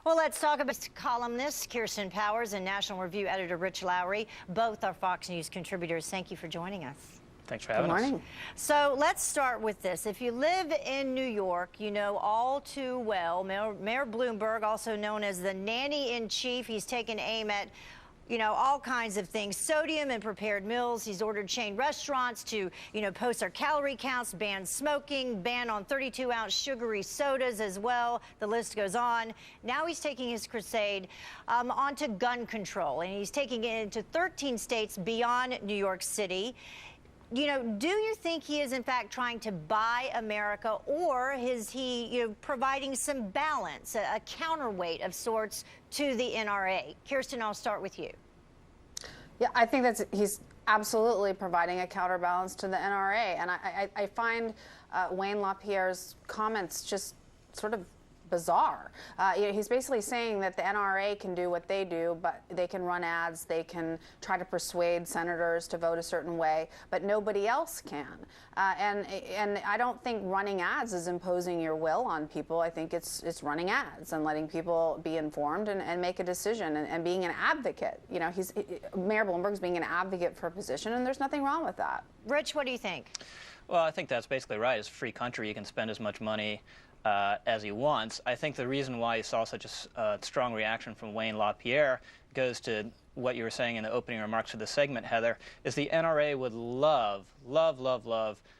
Well, let's talk about columnists Kirsten Powers and National Review editor Rich Lowry. Both are Fox News contributors. Thank you for joining us. Thanks for having us. Good morning. So let's start with this. If you live in New York, you know all too well Mayor Bloomberg, also known as the nanny-in-chief. He's taken aim at all kinds of things, sodium in prepared meals. He's ordered chain restaurants to, post their calorie counts, ban smoking, ban on 32-ounce sugary sodas as well. The list goes on. Now he's taking his crusade onto gun control, and he's taking it into 13 states beyond New York City. Do you think he is, in fact, trying to buy America, or is he, providing some balance, a counterweight of sorts to the NRA? Kirsten, I'll start with you. Yeah, I think he's absolutely providing a counterbalance to the NRA. And I find Wayne LaPierre's comments just sort of bizarre. He's basically saying that the NRA can do what they do, but they can run ads, they can try to persuade senators to vote a certain way, but nobody else can. And I don't think running ads is imposing your will on people. I think it's running ads and letting people be informed and make a decision and being an advocate. Mayor Bloomberg's being an advocate for a position, and there's nothing wrong with that. Rich, what do you think? Well, I think that's basically right. It's a free country. You can spend as much money as he wants. I think the reason why you saw such a strong reaction from Wayne LaPierre goes to what you were saying in the opening remarks of the segment, Heather, is the NRA would love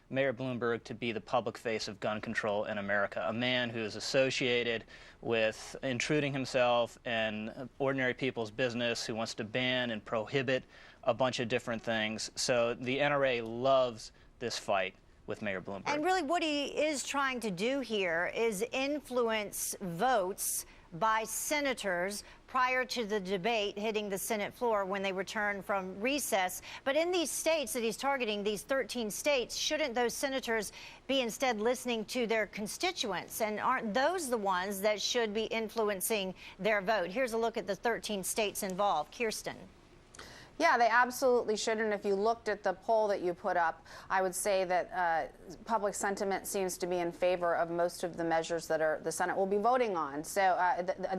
Mayor Bloomberg to be the public face of gun control in America, a man who is associated with intruding himself in ordinary people's business, who wants to ban and prohibit a bunch of different things. So the NRA loves this fight with Mayor Bloomberg. And really what he is trying to do here is influence votes by senators prior to the debate hitting the Senate floor when they return from recess. But in these states that he's targeting, these 13 states, shouldn't those senators be instead listening to their constituents? And aren't those the ones that should be influencing their vote? Here's a look at the 13 states involved. Kirsten. Yeah, they absolutely should. And if you looked at the poll that you put up, I would say that public sentiment seems to be in favor of most of the measures that the Senate will be voting on. So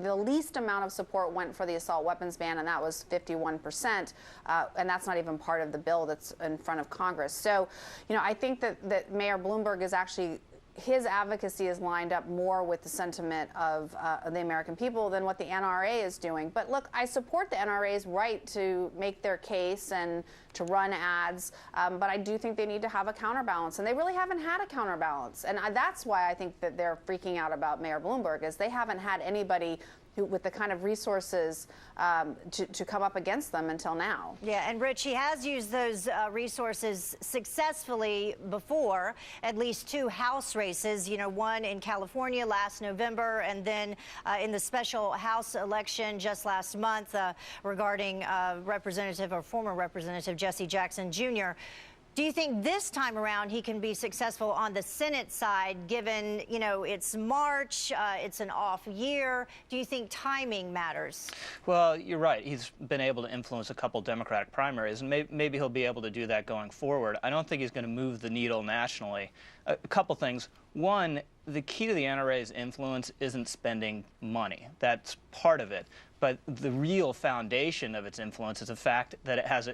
the least amount of support went for the assault weapons ban, and that was 51%. And that's not even part of the bill that's in front of Congress. So, I think that Mayor Bloomberg is actually, his advocacy is lined up more with the sentiment of the American people than what the NRA is doing. But look, I support the NRA's right to make their case and to run ads, but I do think they need to have a counterbalance, and they really haven't had a counterbalance. And that's why I think that they're freaking out about Mayor Bloomberg, is they haven't had anybody with the kind of resources to come up against them until now. Yeah, and Rich, he has used those resources successfully before, at least 2 House races, one in California last November, and then in the special House election just last month regarding former Representative Jesse Jackson Jr. Do you think this time around he can be successful on the Senate side, given, it's March, it's an off year? Do you think timing matters? Well, you're right. He's been able to influence a couple Democratic primaries, and maybe he'll be able to do that going forward. I don't think he's going to move the needle nationally. A couple things. One, the key to the NRA's influence isn't spending money. That's part of it. But the real foundation of its influence is the fact that it has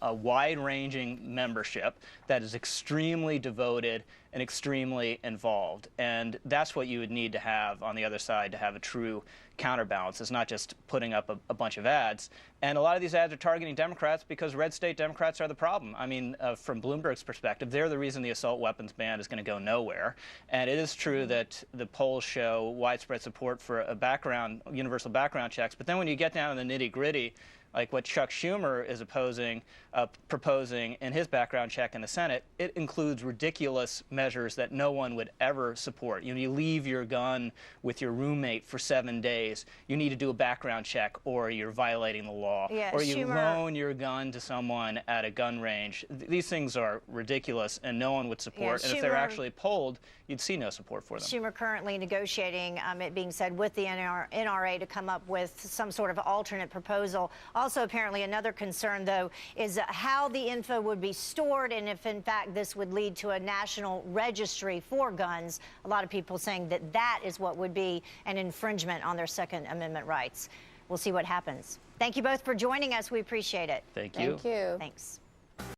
a wide-ranging membership that is extremely devoted and extremely involved. And that's what you would need to have on the other side to have a true counterbalance. It's not just putting up a bunch of ads. And a lot of these ads are targeting Democrats because red state Democrats are the problem. I mean, from Bloomberg's perspective, they're the reason the assault weapons ban is going to go nowhere. And it is true that the polls show widespread support for universal background checks. But then when you get down to the nitty-gritty, like what Chuck Schumer is proposing in his background check in the Senate, it includes ridiculous measures that no one would ever support. You leave your gun with your roommate for 7 days. You need to do a background check, or you're violating the law. Yeah, or you loan your gun to someone at a gun range. These things are ridiculous, and no one would support. Yeah, and if they're actually polled, you'd see no support for them. Schumer currently negotiating, it being said, with the NRA to come up with some sort of alternate proposal. Also, apparently, another concern, though, is how the info would be stored and if, in fact, this would lead to a national registry for guns. A lot of people saying that that is what would be an infringement on their Second Amendment rights. We'll see what happens. Thank you both for joining us. We appreciate it. Thank you. Thank you. Thanks.